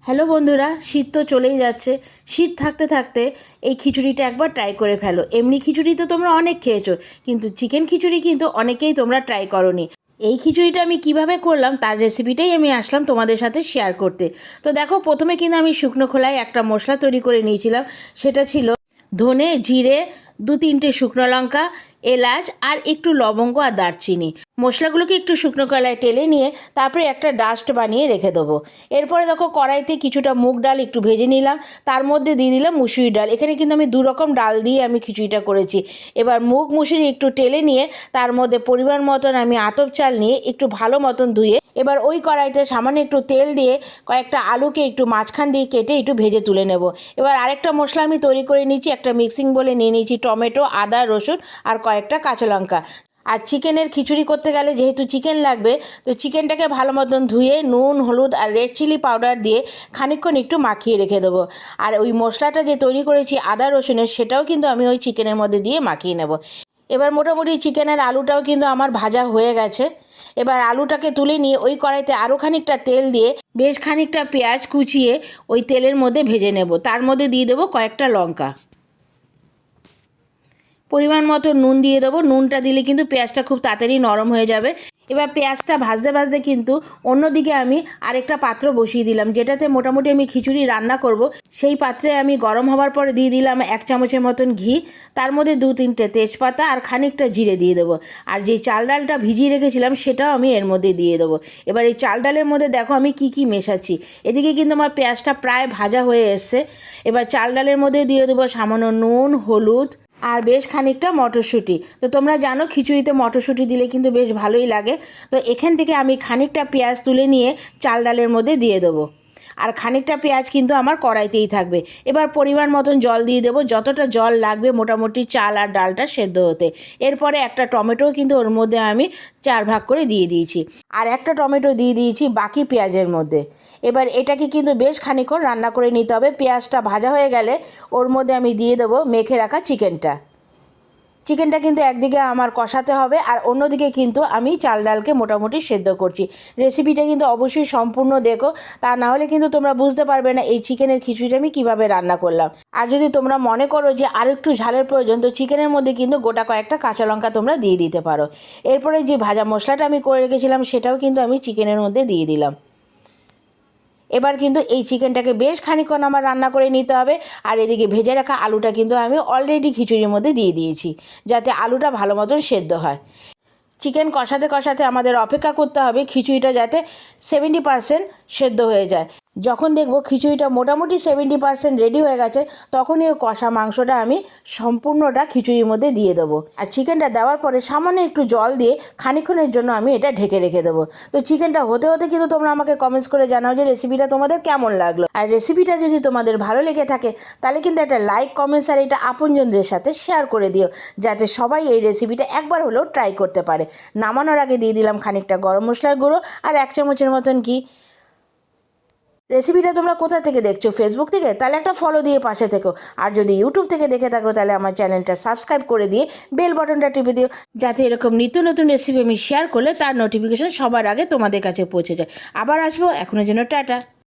Hello বন্ধুরা, শীত তো চলেই যাচ্ছে। শীত থাকতে থাকতে এই খিচুড়িটা একবার ট্রাই করে ফেলো। এমনি খিচুড়ি তো তোমরা অনেক খেয়েছো, কিন্তু চিকেন খিচুড়ি কিন্তু অনেকেই তোমরা ট্রাই করোনি। এই খিচুড়িটা আমি কিভাবে করলাম তার রেসিপিটাই আমি আসলাম তোমাদের সাথে শেয়ার করতে। তো দেখো, প্রথমে কিন্তু আমি শুকনো খোলায় একটা মশলা তৈরি করে নিয়েছিলাম। সেটা ছিল ধনে, জিরে, 2-3টে শুকনো লঙ্কা, এলাচ আর একটু লবঙ্গ আর দারচিনি। মশলাগুলোকে একটু শুকনো কড়াইয়ে টেলে নিয়ে তারপরে একটা ডাস্ট বানিয়ে রেখে দেবো। এরপরে দেখো, কড়াইতে কিছুটা মুগ ডাল একটু ভেজে নিলাম, তার মধ্যে দিয়ে দিলাম মুসুরি ডাল। এখানে কিন্তু আমি 2 রকম ডাল দিয়ে আমি খিচুড়িটা করেছি। এবার মুগ মুসুরি একটু টেলে নিয়ে তার মধ্যে পরিমাণ মতন আমি আতপ চাল নিয়ে একটু ভালো মতন ধুয়ে এবার ওই কড়াইতে সামান্য একটু তেল দিয়ে কয়েকটা আলুকে একটু মাঝখান দিয়ে কেটে একটু ভেজে তুলে নেব। এবার আরেকটা মশলা আমি তৈরি করে নিচ্ছি। একটা মিক্সিং বলে নিয়ে নিয়েছি টমেটো, আদা, রসুন আর কয়েকটা কাঁচা লঙ্কা। আর চিকেনের খিচুড়ি করতে গেলে যেহেতু চিকেন লাগবে, তো চিকেনটাকে ভালো মতন ধুয়ে নুন, হলুদ আর রেড চিলি পাউডার দিয়ে খানিকক্ষণ একটু মাখিয়ে রেখে দেবো। আর ওই মশলাটা যে তৈরি করেছি আদা রসুনের, সেটাও কিন্তু আমি ওই চিকেনের মধ্যে দিয়ে মাখিয়ে নেব। এবার মোটামুটি চিকেনের আলুটাও কিন্তু আমার ভাজা হয়ে গেছে। এবার আলুটাকে তুলে নিয়ে ওই কড়াইতে আরও খানিকটা তেল দিয়ে বেশ খানিকটা পেঁয়াজ কুচিয়ে ওই তেলের মধ্যে ভেজে নেব। তার মধ্যে দিয়ে দেবো কয়েকটা লঙ্কা, পরিমাণ মতো নুন দিয়ে দেবো। নুনটা দিলে কিন্তু পেঁয়াজটা খুব তাড়াতাড়ি নরম হয়ে যাবে। এবার পেঁয়াজটা ভাজতে ভাজতে কিন্তু অন্যদিকে আমি আরেকটা পাত্র বসিয়ে দিলাম, যেটাতে মোটামুটি আমি খিচুড়ি রান্না করব। সেই পাত্রে আমি গরম হওয়ার পরে দিয়ে দিলাম 1 চামচের মতন ঘি, তার মধ্যে 2-3টে তেজপাতা আর খানিকটা জিরে দিয়ে দেবো। আর যেই চাল ডালটা ভিজিয়ে রেখেছিলাম সেটাও আমি এর মধ্যে দিয়ে দেবো। এবার এই চাল ডালের মধ্যে দেখো আমি কি কি মেশাচ্ছি। এদিকে কিন্তু আমার পেঁয়াজটা প্রায় ভাজা হয়ে এসছে। এবার চাল ডালের মধ্যে দিয়ে দেবো সামান্য নুন, হলুদ আর বেশ খানিকটা মটরশুঁটি। তো তোমরা জানো খিচুড়িতে মটরশুঁটি দিলে কিন্তু বেশ ভালোই লাগে। তো এখান থেকে আমি খানিকটা পেঁয়াজ তুলে নিয়ে চাল ডালের মধ্যে দিয়ে দেবো। আর খানিকটা পেঁয়াজ কিন্তু আমার কড়াইতেই থাকবে। এবার পরিমাণ মতন জল দিয়ে দেবো, যতটা জল লাগবে মোটামুটি চাল আর ডালটা সেদ্ধ হতে। এরপরে একটা টমেটোও কিন্তু ওর মধ্যে আমি 4 ভাগ করে দিয়ে দিয়েছি, আর একটা টমেটো দিয়ে দিয়েছি বাকি পেঁয়াজের মধ্যে। এবার এটাকে কিন্তু বেশ খানিকক্ষণ রান্না করে নিতে হবে। পেঁয়াজটা ভাজা হয়ে গেলে ওর মধ্যে আমি দিয়ে দেবো মেখে রাখা চিকেনটা। চিকেনটা কিন্তু একদিকে আমার কষাতে হবে, আর অন্যদিকে কিন্তু আমি চাল ডালকে মোটামুটি সেদ্ধ করছি। রেসিপিটা কিন্তু অবশ্যই সম্পূর্ণ দেখো, তা না হলে কিন্তু তোমরা বুঝতে পারবে না এই চিকেনের খিচুড়িটা আমি কীভাবে রান্না করলাম। আর যদি তোমরা মনে করো যে আর একটু ঝালের প্রয়োজন, তো চিকেনের মধ্যে কিন্তু গোটা কয়েকটা কাঁচা লঙ্কা তোমরা দিয়ে দিতে পারো। এরপরে যে ভাজা মশলাটা আমি করে রেখেছিলাম সেটাও কিন্তু আমি চিকেনের মধ্যে দিয়ে দিলাম। এবার কিন্তু এই চিকেনটাকে বেশ খানিকক্ষণ আমার রান্না করে নিতে হবে। আর এদিকে ভেজে রাখা আলুটা কিন্তু আমি অলরেডি খিচুড়ির মধ্যে দিয়ে দিয়েছি, যাতে আলুটা ভালো মতন সেদ্ধ হয়। চিকেন কষাতে কষাতে আমাদের অপেক্ষা করতে হবে খিচুড়িটা যাতে 70% সেদ্ধ হয়ে যায়। যখন দেখব খিচুড়িটা মোটামুটি 70% রেডি হয়ে গেছে, তখনই ওই কষা মাংসটা আমি সম্পূর্ণটা খিচুড়ির মধ্যে দিয়ে দেবো। আর চিকেনটা দেওয়ার পরে সামান্য একটু জল দিয়ে খানিকক্ষণের জন্য আমি এটা ঢেকে রেখে দেবো। তো চিকেনটা হতে হতে কিন্তু তোমরা আমাকে কমেন্টস করে জানাও যে রেসিপিটা তোমাদের কেমন লাগলো। আর রেসিপিটা যদি তোমাদের ভালো লেগে থাকে তাহলে কিন্তু একটা লাইক, কমেন্টস আর এটা আপনজনদের সাথে শেয়ার করে দিও, যাতে সবাই এই রেসিপিটা একবার হলেও ট্রাই করতে পারে। নামানোর আগে দিয়ে দিলাম খানিকটা গরম মশলার গুঁড়ো আর 1 চামচের মতন ঘি। রেসিপিটা তোমরা কোথা থেকে দেখছো? ফেসবুক থেকে? তাহলে একটা ফলো দিয়ে পাশে থেকো। আর যদি ইউটিউব থেকে দেখে থাকো তাহলে আমার চ্যানেলটা সাবস্ক্রাইব করে দিয়ে বেল বাটনটা টিপে দিও, যাতে এরকম নিত্য নতুন রেসিপি আমি শেয়ার করলে তার নোটিফিকেশন সবার আগে তোমাদের কাছে পৌঁছে যায়। আবার আসবো, এখনের জন্য টাটা।